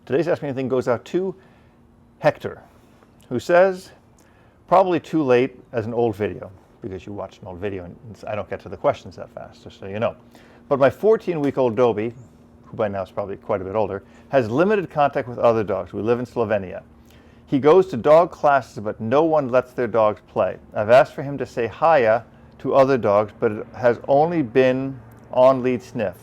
Today's Ask Me Anything goes out to Hector, who says, probably too late as an old video, because you watched an old video and I don't get to the questions that fast, just so you know. But my 14-week-old Dobie, who by now is probably quite a bit older, has limited contact with other dogs. We live in Slovenia. He goes to dog classes, but no one lets their dogs play. I've asked for him to say hiya to other dogs, but it has only been on lead sniff.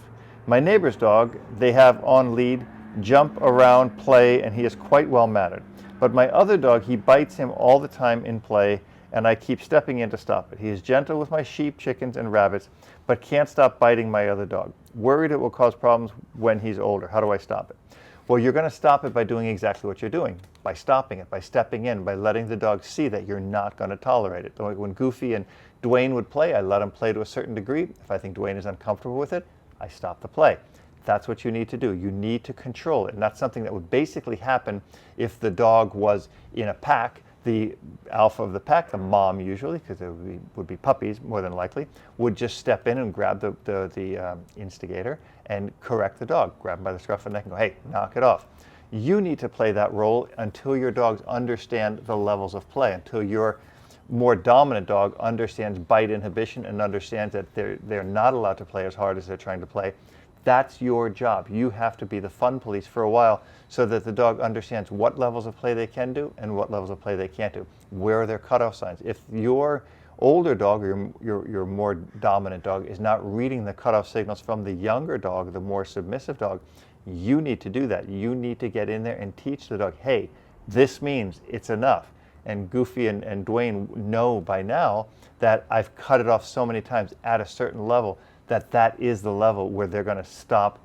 My neighbor's dog, they have on lead, jump around, play, and he is quite well mannered. But my other dog, he bites him all the time in play, and I keep stepping in to stop it. He is gentle with my sheep, chickens, and rabbits, but can't stop biting my other dog. Worried it will cause problems when he's older. How do I stop it? Well, you're going to stop it by doing exactly what you're doing, by stopping it, by stepping in, by letting the dog see that you're not going to tolerate it. When Goofy and Dwayne would play, I let them play to a certain degree. If I think Dwayne is uncomfortable with it, I stop the play. That's what you need to do. You need to control it. And that's something that would basically happen if the dog was in a pack. The alpha of the pack, the mom usually, because it would be puppies more than likely, would just step in and grab the instigator and correct the dog, grab him by the scruff of the neck and go, hey, knock it off. You need to play that role until your dogs understand the levels of play, until your more dominant dog understands bite inhibition and understands that they're not allowed to play as hard as they're trying to play. That's your job. You have to be the fun police for a while so that the dog understands what levels of play they can do and what levels of play they can't do. Where are their cutoff signs? If your older dog or your more dominant dog is not reading the cutoff signals from the younger dog, the more submissive dog, you need to do that. You need to get in there and teach the dog, hey, this means it's enough. And Goofy and Dwayne know by now that I've cut it off so many times at a certain level that is the level where they're going to stop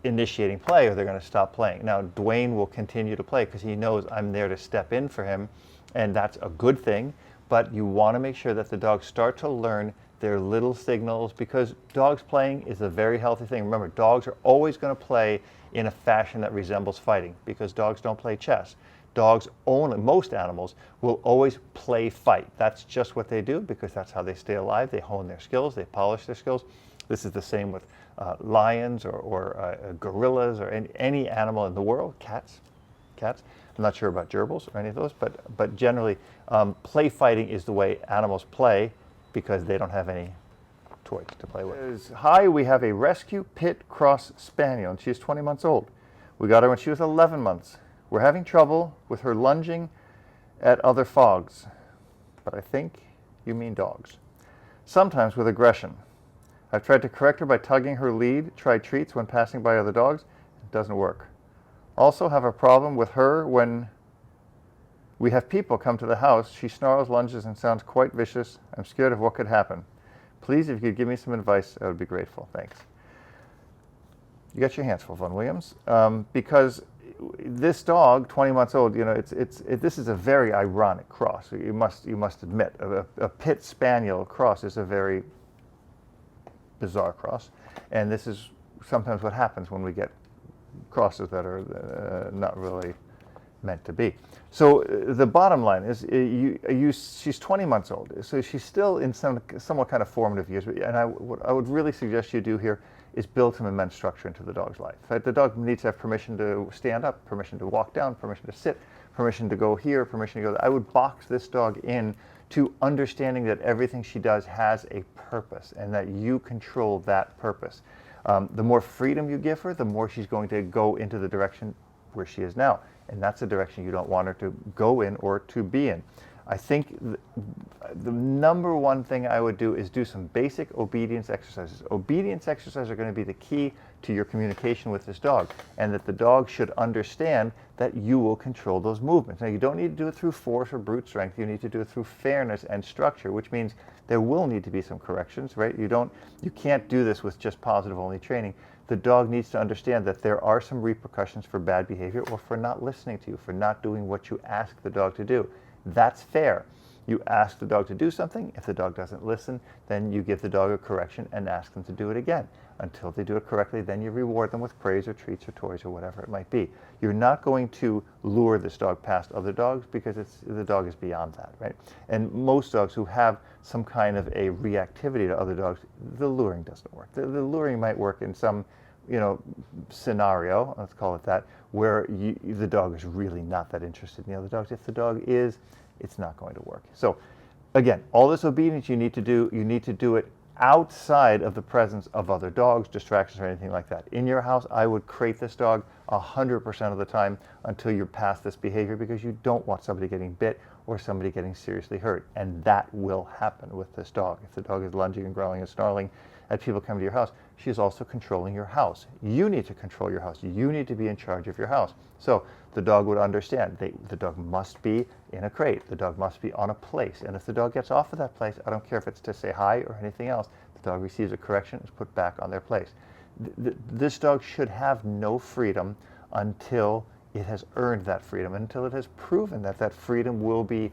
initiating play or they're going to stop playing. Now, Dwayne will continue to play because he knows I'm there to step in for him, and that's a good thing, but you want to make sure that the dogs start to learn their little signals, because dogs playing is a very healthy thing. Remember, dogs are always going to play in a fashion that resembles fighting, because dogs don't play chess. Dogs only, most animals will always play fight. That's just what they do because that's how they stay alive. They hone their skills, they polish their skills. This is the same with lions or gorillas or any animal in the world. Cats. I'm not sure about gerbils or any of those, but generally play fighting is the way animals play because they don't have any toys to play with. Hi, we have a rescue pit cross spaniel and she's 20 months old. We got her when she was 11 months. We're having trouble with her lunging at other fogs, but I think you mean dogs. Sometimes with aggression. I've tried to correct her by tugging her lead, tried treats when passing by other dogs. It doesn't work. Also have a problem with her when we have people come to the house. She snarls, lunges, and sounds quite vicious. I'm scared of what could happen. Please, if you could give me some advice, I would be grateful. Thanks. You got your hands full, Von Williams, because this dog, 20 months old, you know, this is a very ironic cross. You must admit, a pit spaniel cross is a very bizarre cross, and this is sometimes what happens when we get crosses that are not really meant to be. So the bottom line is, she's 20 months old, so she's still in somewhat kind of formative years. And what I would really suggest you do here is build some immense structure into the dog's life. Right? The dog needs to have permission to stand up, permission to walk down, permission to sit, permission to go here, permission to go there. I would box this dog in to understanding that everything she does has a purpose and that you control that purpose. The more freedom you give her, the more she's going to go into the direction where she is now. And that's the direction you don't want her to go in or to be in. I think the number one thing I would do is do some basic obedience exercises. Obedience exercises are going to be the key to your communication with this dog, and that the dog should understand that you will control those movements. Now, you don't need to do it through force or brute strength. You need to do it through fairness and structure, which means there will need to be some corrections, right? You can't do this with just positive only training. The dog needs to understand that there are some repercussions for bad behavior or for not listening to you, for not doing what you ask the dog to do. That's fair. You ask the dog to do something. If the dog doesn't listen, then you give the dog a correction and ask them to do it again. Until they do it correctly, then you reward them with praise or treats or toys or whatever it might be. You're not going to lure this dog past other dogs because the dog is beyond that, right? And most dogs who have some kind of a reactivity to other dogs, the luring doesn't work. The luring might work in some scenario, let's call it that, where the dog is really not that interested in the other dogs. If the dog is, it's not going to work. So again, all this obedience you need to do it outside of the presence of other dogs, distractions, or anything like that. In your house, I would crate this dog 100% of the time until you're past this behavior, because you don't want somebody getting bit or somebody getting seriously hurt. And that will happen with this dog. If the dog is lunging and growling and snarling at people coming to your house, she is also controlling your house. You need to control your house. You need to be in charge of your house. So the dog would understand. The dog must be in a crate. The dog must be on a place. And if the dog gets off of that place, I don't care if it's to say hi or anything else, the dog receives a correction and is put back on their place. This dog should have no freedom until it has earned that freedom, until it has proven that that freedom will be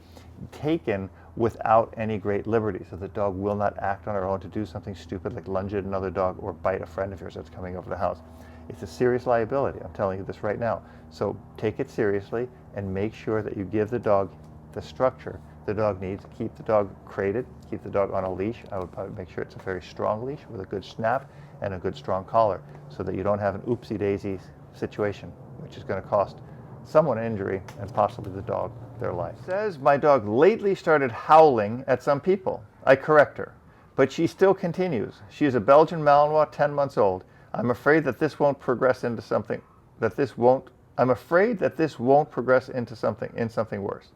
taken without any great liberty. So the dog will not act on her own to do something stupid like lunge at another dog or bite a friend of yours that's coming over the house. It's a serious liability. I'm telling you this right now. So take it seriously and make sure that you give the dog the structure the dog needs. Keep the dog crated, keep the dog on a leash. I would make sure it's a very strong leash with a good snap and a good strong collar, so that you don't have an oopsie daisy situation, which is going to cost someone an injury and possibly the dog their life. It says, my dog lately started howling at some people. I correct her, but she still continues. She is a Belgian Malinois, 10 months old. I'm afraid that this won't progress into something, I'm afraid that this won't progress into something worse.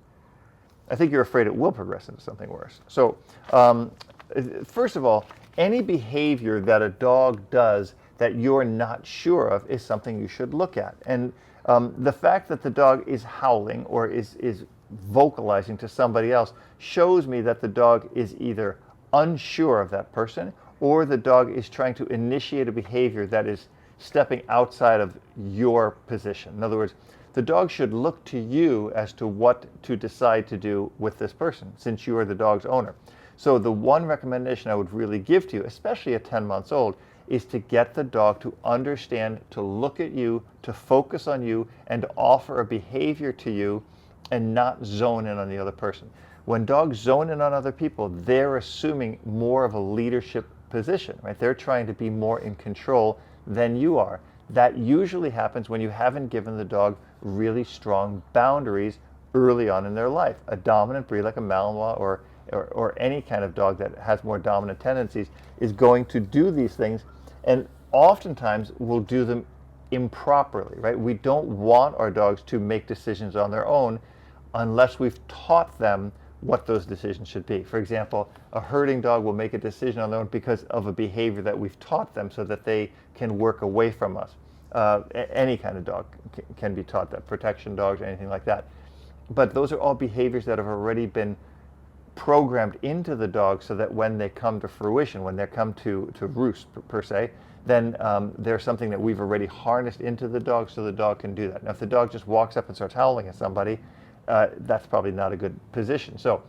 I think you're afraid it will progress into something worse. So, first of all, any behavior that a dog does that you're not sure of is something you should look at. And the fact that the dog is howling or is vocalizing to somebody else shows me that the dog is either unsure of that person, or the dog is trying to initiate a behavior that is stepping outside of your position. In other words, the dog should look to you as to what to decide to do with this person, since you are the dog's owner. So the one recommendation I would really give to you, especially at 10 months old, is to get the dog to understand, to look at you, to focus on you, and to offer a behavior to you and not zone in on the other person. When dogs zone in on other people, they're assuming more of a leadership position, right? They're trying to be more in control than you are. That usually happens when you haven't given the dog really strong boundaries early on in their life. A dominant breed like a Malinois or any kind of dog that has more dominant tendencies is going to do these things, and oftentimes will do them improperly, right? We don't want our dogs to make decisions on their own unless we've taught them what those decisions should be. For example, a herding dog will make a decision on their own because of a behavior that we've taught them so that they can work away from us. Any kind of dog can be taught that, protection dogs or anything like that. But those are all behaviors that have already been programmed into the dog, so that when they come to fruition, when they come to roost per se, then there's something that we've already harnessed into the dog so the dog can do that. Now if the dog just walks up and starts howling at somebody, that's probably not a good position. So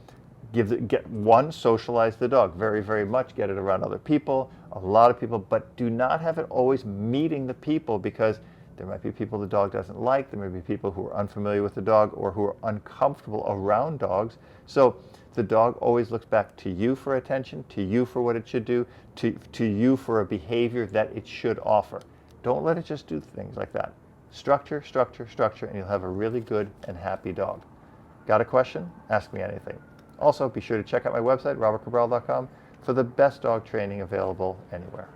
socialize the dog very, very much. Get it around other people, a lot of people, but do not have it always meeting the people, because there might be people the dog doesn't like. There may be people who are unfamiliar with the dog or who are uncomfortable around dogs. So the dog always looks back to you for attention, to you for what it should do, to you for a behavior that it should offer. Don't let it just do things like that. Structure, structure, structure, and you'll have a really good and happy dog. Got a question? Ask me anything. Also, be sure to check out my website, robertcabral.com, for the best dog training available anywhere.